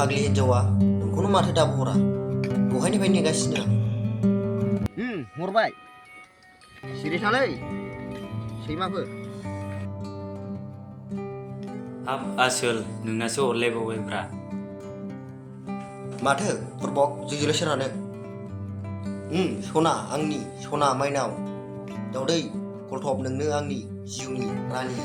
फाग्लि हिन्जावा नोंखौनो माथो दाबो हरा दहायनिफ्राय नेगासिनो आं। हरबाय सिरि थालै सैमाफोर। हाब आसोल नोंनासो हरलायबावबायब्रा। माथो बुरबक जोंजोंलाय सोरानो? सना आंनि सना माइनाव दावदै गलथब नोंनो आंनि जिउनि रानि।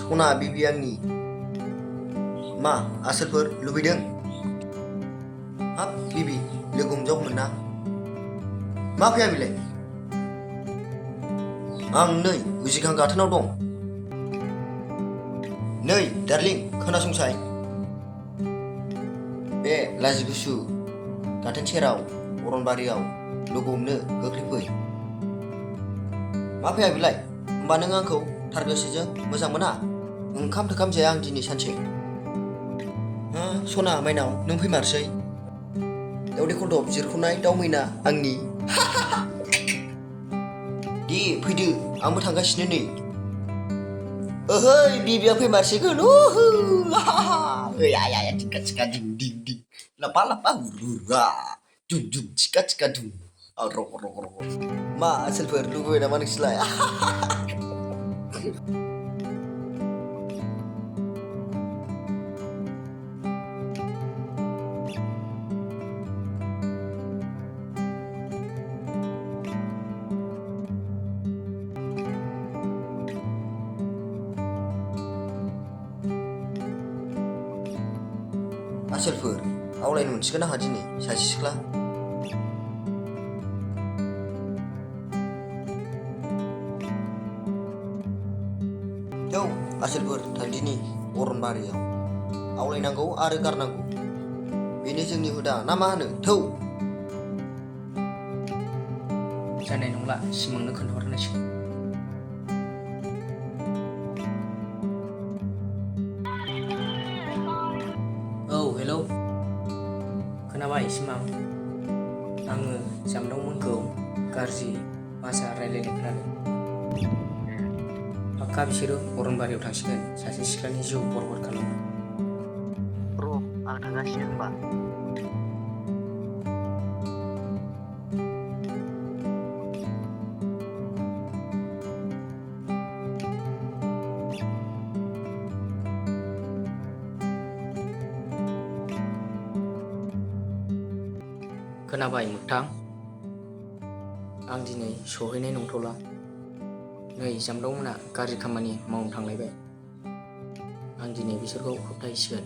सना बिबि आंनि। मा आसोलफोर लुबैदों? हाब बिबि लोगो हमजागौमोन ना? मा फैया बिलाय? आं नै उजिखां गाथोनाव दं। नै डार्लिं खोनासंसाय, बे लाजिगुसु गाथोन सेराव अरनबारियाव लोगो हमनो गोख्रै फै। मा फैया बिलाय? होमबा नों आंखौ थार गोसोजों मोजां मोना? ओंखाम थोखाम जाया आं दिनै सानसे। सना माइनाव नों फैमारसै। दावदै खलदब जिरख'नाय दाउ मैना आंनि। दे फैदो आंबो थांगासिनो नै। ओहै बिबिया फैमारसिगोन। थिका थिका दिं दिं दिं लापा लापा हुरुरा दुं दुं थिका थिका दुं रग रग रग। मा आसोलफोर लुबैबाय नामा नोंसोरलाय? आसोलफोर आवलायनो मोनसिगोन आंहा दिनै सासे सिख्ला। थौ आसोलफोर थांदिनि अरनबारियाव आवलायनांगौ आरो गारनांगौ बेनो जोंनि हुदा ना मा होनो? थौ। जानाय नंला सिमांनो खोन्थाहरनांसिगोन। औ हेलौ खोनाबाय सिमां? आङो जामदांमोनखौ गाज्रि भाषा रायलायनाय खोनादों। फाक्का बिसोरो अरनबारियाव थांसिगोन सासे सिख्लानि जिउ बरबाद खालामनो। आं थांगासिनो होनबा। खोनाबाय मोगथां? आं दिनै सहैनाय नंथ'ला। नै जामदांमोना गाज्रि खामानि मावनो थांलायबाय। आं दिनै बिसोरखौ होबथायसिगोन।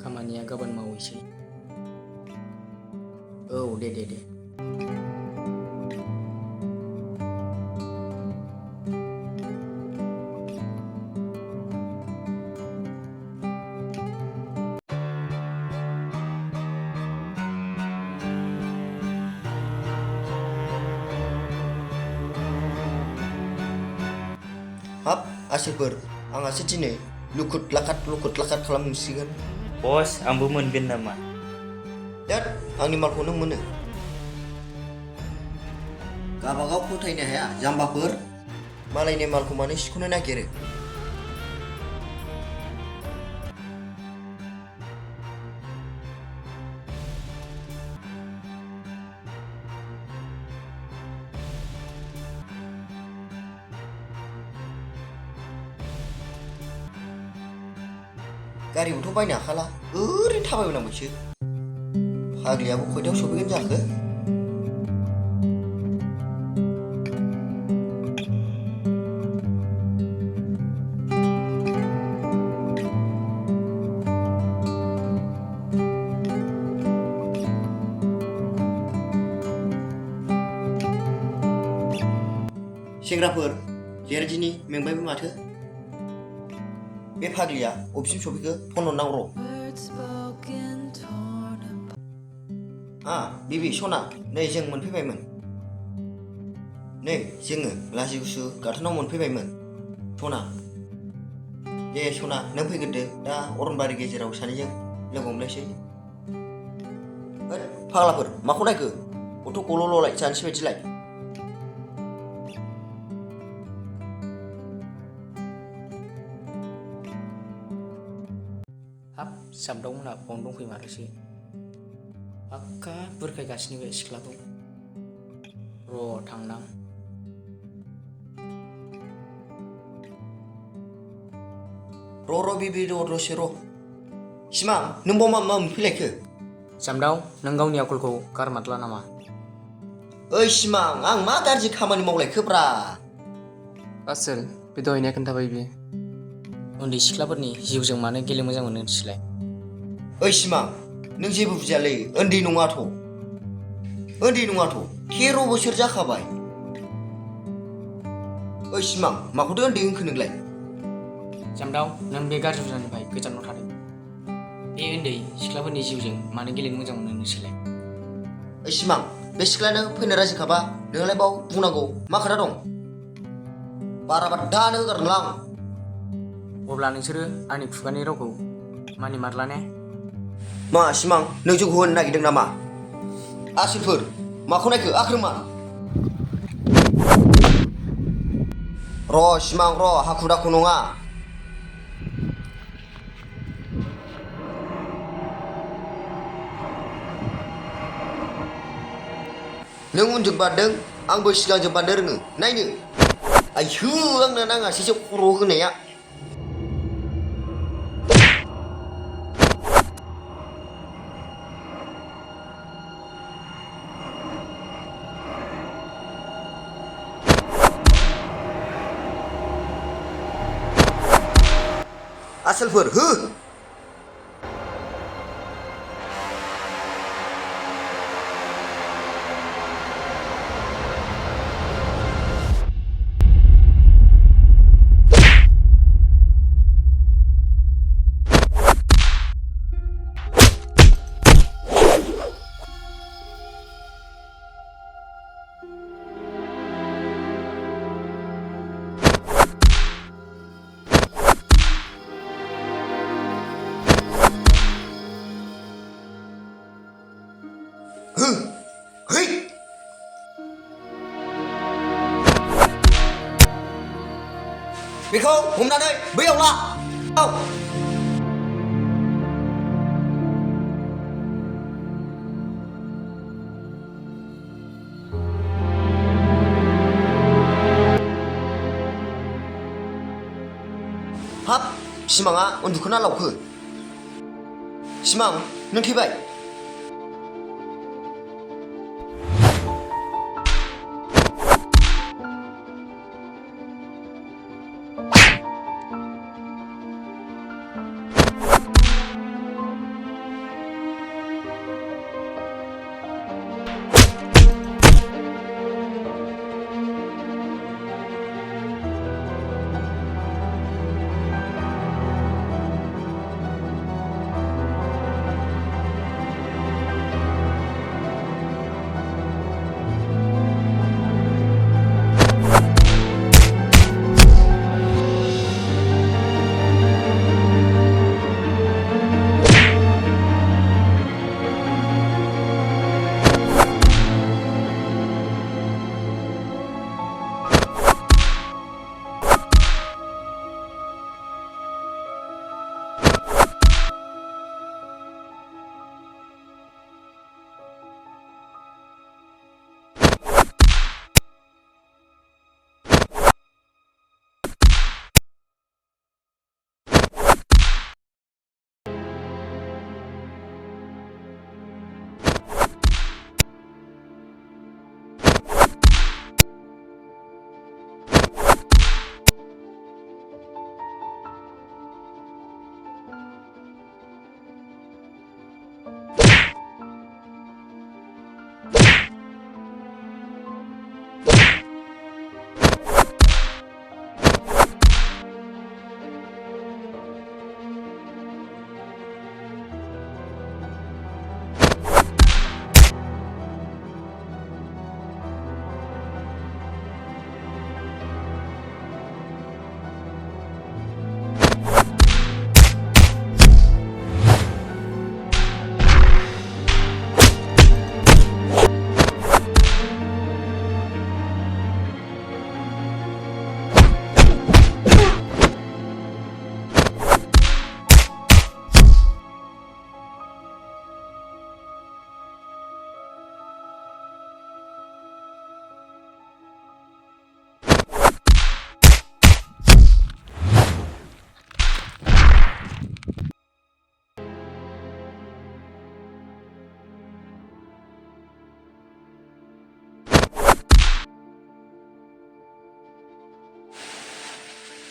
खामानिया गाबोन मावहैसै। औ दे। हाब आसोलफोर आंहासो दिनै लुखुद लाखाद खालामसिगोन। बस आंबो मोनगोन नामा? देद आंनि मालखौ नों मोनो। गावबागाव फोथायनो हाया जाम्बाफोर। मालायनि मालखौ मानो सिख'नो नागिरो? गारिबोथ' बायनो हाखाला ओरैनो थाबायबोनांबायसो। फाग्लियाबो खयथायाव सफैगोन जाखो? सेंग्राफोर जेरदिनि मेंबायबो माथो। बे फाग्लिया अबेसिम सफैखो फन हरनांगौ र'। बिबि सना नै जों मोनफैबायमोन। नै जोङो लाजिगुसु गाथोनाव मोनफैबायमोन सना। दे सना नों फैग्रोदो दा अरनबारि गेजेराव सानैजों लोगो हमलायसै। होद फाग्लाफोर माखौ नायखो? गथ' गल'ल'लाय जानोसै बायदिलाय। जामदावमोनहा बावनो दंफैमारोसो पाक्का बुरखायगासिनो बे सिख्लाखौ र' थांनां र' बिबि दसे र' सिमां नों बाव मा मोनफैलायखो? जामदाव नों गावनि आखलखौ गारमादला नामा? ओइ सिमां आं मा गाज्रि खामानि मावलायखोब्रा? आसोल बे दहायनिया खोन्थाबाय बियो। उन्दै सिख्लाफोरनि जिउजों मानो गेले मोजां मोनो थिलाय? ओइ सिमां नों जेबो बुजियालै उन्दै नङाथ' 13 बोसोर जाखाबाय। ओइ सिमां माखौथो उन्दै होनखो नोंलाय? जामदाव नों बे गाज्रि हुदानिफ्राय गोजानाव थादों। बे उन्दै सिख्लाफोरनि जिउजों मानो गेलेनो मोजां मोनो नोंसोरलाय? ओइ सिमां बे सिख्लायानो फैनो राजिखाबा नोंलाय बाव बुंनांगौ मा खोथा दं? बाराबा दानो होगारगोनलां। अब्ला नोंसोरो आंनि खुगानि रावखौ मानिमारला ने? मा सिमां नों जौखौ होनो नागिरदों नामा? आसोलफोर माखौ नायखो आख्रोमान? र' सिमां र' हाखु दाखु नङा। नों उनजों बारदों आंबो सिगांजों बारनो रोङो नायनो। आइहु आंनो नाङासैसो खर' होनाया। आसोलफोर हो। है बेखौ हमनानै बैयाव ला। हाब सिमाङा उन्दुखोना लावखो? सिमां नों थैबाय?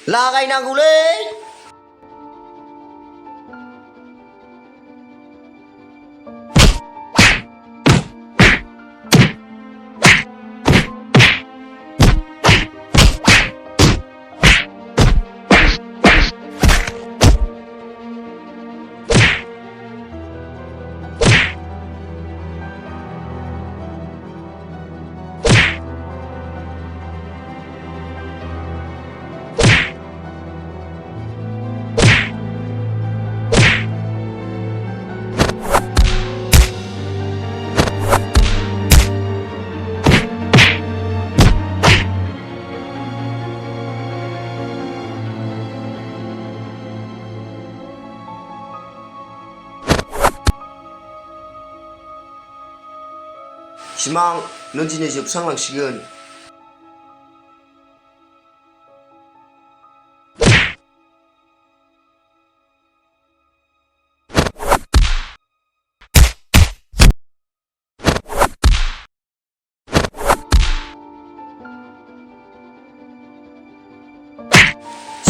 लागायनांगौलै। सिमां, नों दिनै जोबस्रांलांसिगोन।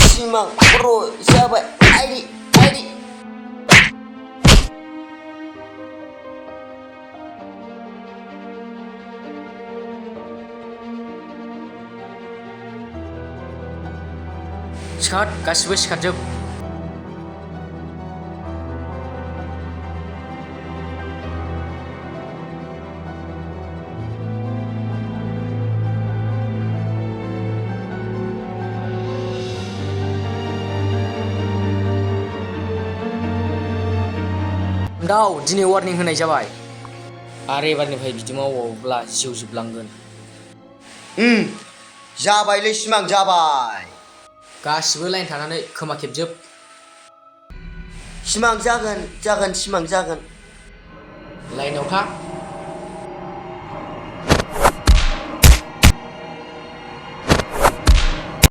सिमां खर' जाबाय आइरि आइरि। सिखार, गासिबो सिखारजोब। दाउ, दिनै वार्निं होनाय जाबाय आरो एबारनिफ्राय बिदि मावोब्ला जिउ जोबलांगोन। जाबायलै सिमां जाबाय। गासिबो लाइन थानानै खोमा खेबजोब। सिमां जागोन जागोन सिमां जागोन। लाइनाव था।